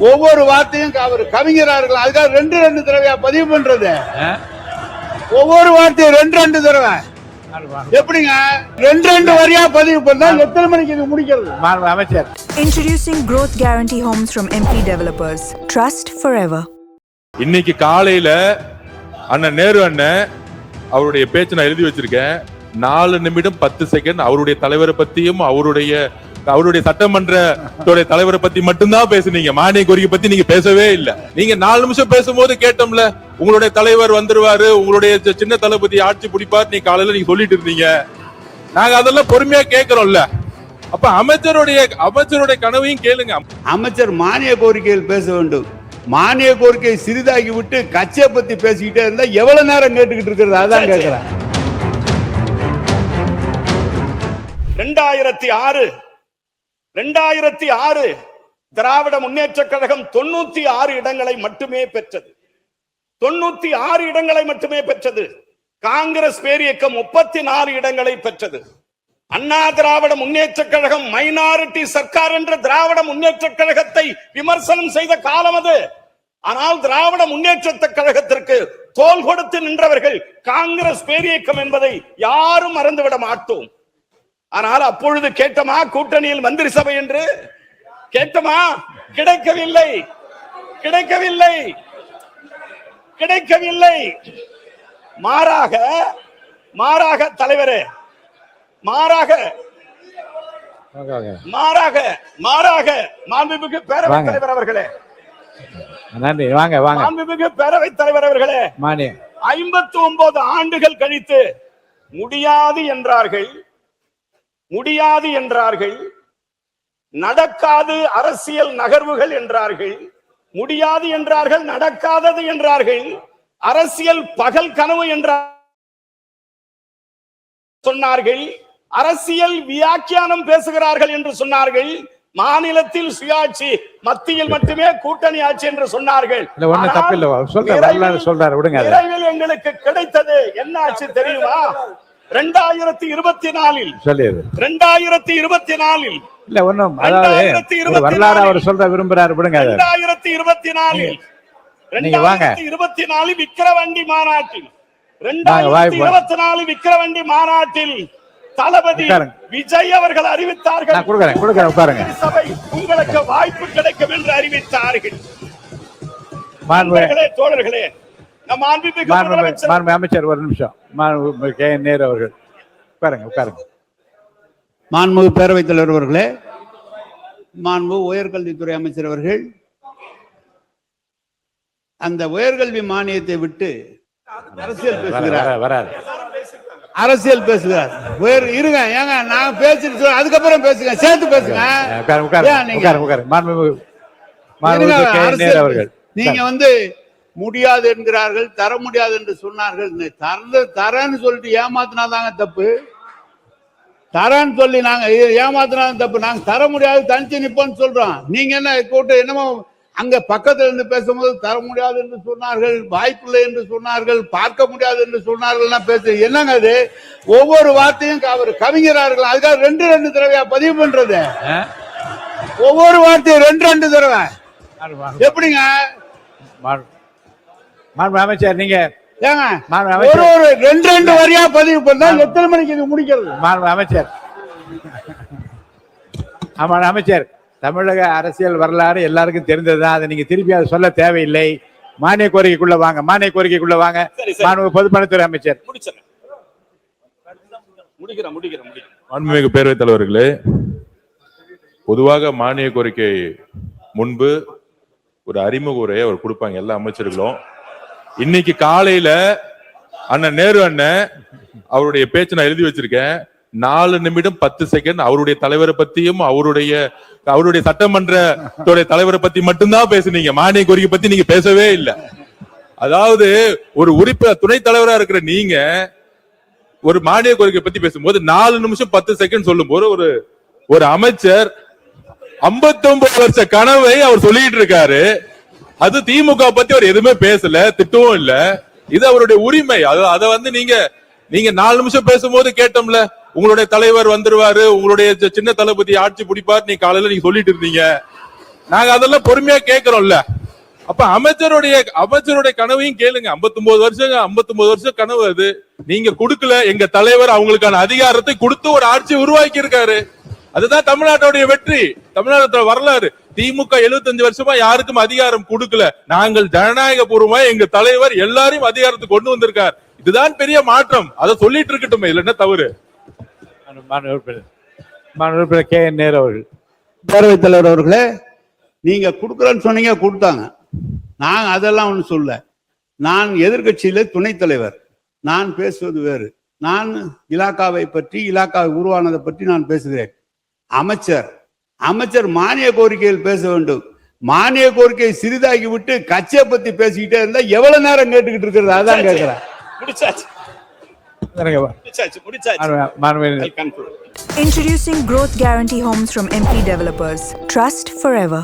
ஒவ்வொரு வார்த்தையும் அவர் கவிஞரார்கள் அதுக்காக ரெண்டு ரெண்டு தடவையா பதிவு பண்றது. ஒவ்வொரு வார்த்தையும் ரெண்டு ரெண்டு தடவை எப்படிங்க ரெண்டு ரெண்டு வரியா பதிவு பண்ணா எத்தனை மணிக்கு இது முடிக்கிறது? அமைச்சர். Introducing Growth Guarantee Homes from MP Developers. Trust forever. இன்னைக்கு காலையில அண்ணன் நேரு அண்ணன் அவருடைய பேச்சு நான் எழுதி வச்சிருக்கேன். 4 நிமிடம் 10 செகண்ட் அவருடைய தலைவரை பத்தியும் அவருடைய சட்டமன்ற தலைவரை பத்தி மட்டும்தான் பேசுனீங்க. மானிய கோரிக்கை பத்தி நீங்க பேசவே இல்ல. நீங்க 4 நிமிஷம் பேசும்போது கேட்டோம்ல, உங்களுடைய தலைவர் வந்துருவாரு, உங்களுடைய சின்ன தளபதி ஆட்சி பிடிப்பார், நீ காலையில நீங்க சொல்லிட்டு இருந்தீங்க. நாங்க அதெல்லாம் பொறுமையா கேட்கிறோம்ல. அப்ப அமைச்சருடைய கனவையும் கேளுங்க. அமைச்சர் மானிய கோரிக்கையில் பேச வேண்டும். மானிய கோரிக்கையை சிறிதாகி விட்டு கட்சியை பத்தி பேசிக்கிட்டே இருந்தா எவ்வளவு நேரம் கேட்டுக்கிட்டு இருக்கிறது? அதான் கேட்கிறேன். 2006 திராவிட முன்னேற்ற கழகம் 96 இடங்களை மட்டுமே பெற்றது. 96 இடங்களை மட்டுமே பெற்றது. காங்கிரஸ் பேரியக்கம் 34 இடங்களை பெற்றது. அண்ணா திராவிட முன்னேற்ற கழகம் மைனாரிட்டி சர்க்கார் என்ற திராவிட முன்னேற்ற கழகத்தை விமர்சனம் செய்த காலம் அது. ஆனால் திராவிட முன்னேற்ற கழகத்திற்கு தோள் கொடுத்து நின்றவர்கள் காங்கிரஸ் பேரியக்கம் என்பதை யாரும் மறந்துவிட மாட்டோம். ஆனால் அப்பொழுது கேட்டமா கூட்டணியில் மந்திரி சபை என்று கேட்டமா? கிடைக்கவில்லை, கிடைக்கவில்லை, கிடைக்கவில்லை. மாறாக தலைவரே, மாறாக மாண்புமிகு பேரவைத் தலைவர் அவர்களே, நன்றி. வாங்க வாங்க. மாண்புமிகு பேரவைத் தலைவர் அவர்களே, 59 ஆண்டுகள் கழித்து முடியாது என்றார்கள், நடக்காது அரசியல் நகர்வுகள் என்றார்கள், முடியாது என்றார்கள், நடக்காதது என்றார்கள், அரசியல் பகல் கனவு என்றார் சொன்னார்கள், அரசியல் வியாக்கியானம் பேசுகிறார்கள் என்று சொன்னார்கள், மாநிலத்தில் சுயாட்சி, மத்தியில் மட்டுமே கூட்டணி ஆட்சி என்று சொன்னார்கள். விரைவில் எங்களுக்கு கிடைத்தது என்ன ஆட்சி தெரியுமா? 2024 இல்ல ஒண்ணும், அதாவது வரலாறு அவர் சொல்ற விரும்புறாரு. விடுங்க. 2024 விக்கிரவாண்டி மாநாட்டில் 2024 விக்கிரவாண்டி மாநாட்டில் தளபதி விஜய் அவர்கள் அறிவித்தார்கள், சபை உங்களுக்கு வாய்ப்பு கிடைக்கும் என்று அறிவித்தார்கள். தோழர்களே, அமைச்சர் ஒரு நிமிஷம். நேரு அவர்கள் உட்காருங்க. மாண்புமிகு பேரவைத் தலைவர் அவர்களே, மாண்புமிகு உயர்கல்வித்துறை அமைச்சர் அவர்கள் அந்த உயர்கல்வி மானியத்தை விட்டு அரசியல் பேசுகிறார். இருங்க, ஏங்க நான் பேசிட்டு அதுக்கப்புறம் பேசுங்க, சேர்த்து பேசுங்க. நீங்க முடியாது என்கிறார்கள், தர முடியாது என்று சொன்னார்கள். தரன்னு சொல்லிட்டு ஏமாத்தினாதாங்க தப்பு. தரன்னு சொல்லி நாங்க ஏமாத்தினாதான் தப்பு. நாங்க தர முடியாது, தனிச்சு நிப்போம்னு சொல்றோம். நீங்க என்ன கூட்டம் என்னமோ அங்க பக்கத்துல இருந்து பேசும்போது தர முடியாது என்று சொன்னார்கள், வாய்ப்பில்லை என்று சொன்னார்கள், பார்க்க முடியாது என்று சொன்னார்கள் பேசு. என்னங்க அது? ஒவ்வொரு வார்த்தையும் அவர் கவிஞரார்கள் அதுக்காக ரெண்டு ரெண்டு தடவையா பதிவு பண்றது? ஒவ்வொரு வார்த்தையும் ரெண்டு ரெண்டு தடவை எப்படிங்க? அமைச்சர், நீங்க ஒரு ரெண்டு ரெண்டு வரியா பதிவு பண்ணா எத்தனை மணிக்கு இது முடிக்கிறது? அமைச்சர். ஆமா அமைச்சர், தமிழக அரசியல் வரலாறு எல்லாருக்கும் தெரிந்ததுதான். அதை நீங்க திருப்பி அதை சொல்ல தேவையில்லை. மானிய கோரிக்கைக்குள்ள வாங்க. பொதுப்பணித்துறை அமைச்சர். மாண்புமிகு பேரவைத் தலைவர்களே, பொதுவாக மானிய கோரிக்கை முன்பு ஒரு அறிமுக உரையை அவர் கொடுப்பாங்க எல்லா அமைச்சர்களும். இன்னைக்கு காலையில அண்ணன் நேரு அண்ணன் அவருடைய பேச்சு நான் எழுதி வச்சிருக்கேன். 4 நிமிடம் 10 செகண்ட் அவருடைய தலைவரை பத்தியும் அவருடைய சட்டமன்ற தலைவரை பத்தி மட்டும்தான் பேசுனீங்க. மானிய கோரிக்கை பத்தி நீங்க பேசவே இல்ல. அதாவது ஒரு துணைத் தலைவரா இருக்கிற நீங்க ஒரு மானிய கோரிக்கை பத்தி பேசும்போது 4 நிமிஷம் 10 செகண்ட் சொல்லும் போது ஒரு அமைச்சர் 59 வருஷ கனவை அவர் சொல்லிட்டு இருக்காரு. அது திமுக பத்தி அவர் எதுவுமே பேசல, திட்டவும் இல்ல. இது அவருடைய உரிமை. அத நீங்க 4 நிமிஷம் பேசும்போது கேட்டோம்ல, உங்களுடைய தலைவர் வந்துருவாரு, உங்களுடைய சின்ன தளபதி ஆட்சி பிடிப்பார், நீ காலையில நீங்க சொல்லிட்டு இருந்தீங்க. நாங்க அதெல்லாம் பொறுமையா கேட்கிறோம்ல. அப்ப அமைச்சருடைய கனவையும் கேளுங்க. 59 வருஷம் கனவு அது. நீங்க கொடுக்கல. எங்க தலைவர் அவங்களுக்கான அதிகாரத்தை கொடுத்து ஒரு ஆட்சி உருவாக்கி இருக்காரு. அதுதான் தமிழ்நாட்டுடைய வெற்றி, தமிழ்நாட்டோட வரலாறு. திமுக 75 வருஷமா யாருக்கும் அதிகாரம் கொடுக்கல. நாங்கள் ஜனநாயக பூர்வமா எங்க தலைவர் எல்லாரையும் அதிகாரத்துக்கு கொண்டு வந்திருக்கார். இதுதான் பெரிய மாற்றம். அதை சொல்லிட்டு இருக்கட்டும், இதுல என்ன தவறு? மாண்புமிகு கே என் நேரு அவர்கள். பேரவைத் தலைவர் அவர்களே, நீங்க கொடுக்குறேன்னு சொன்னீங்க, கொடுத்தாங்க. நான் அதெல்லாம் ஒண்ணு சொல்ல. நான் எதிர்கட்சியில துணைத் தலைவர். நான் பேசுவது வேறு. நான் இலாக்காவை பற்றி, இலாக்காவை உருவானதை பற்றி நான் பேசுகிறேன். அமைச்சர் மானிய கோரிக்கையில் பேச வேண்டும். மானிய கோரிக்கை சிறிதாகி விட்டு கட்சியை பத்தி பேசிக்கிட்டே இருந்தா எவ்வளவு நேரம் கேட்டுக்கிட்டு இருக்கிறது? அதான் கேட்கிறேன். Introducing Growth Guarantee Homes from MP Developers. Trust forever.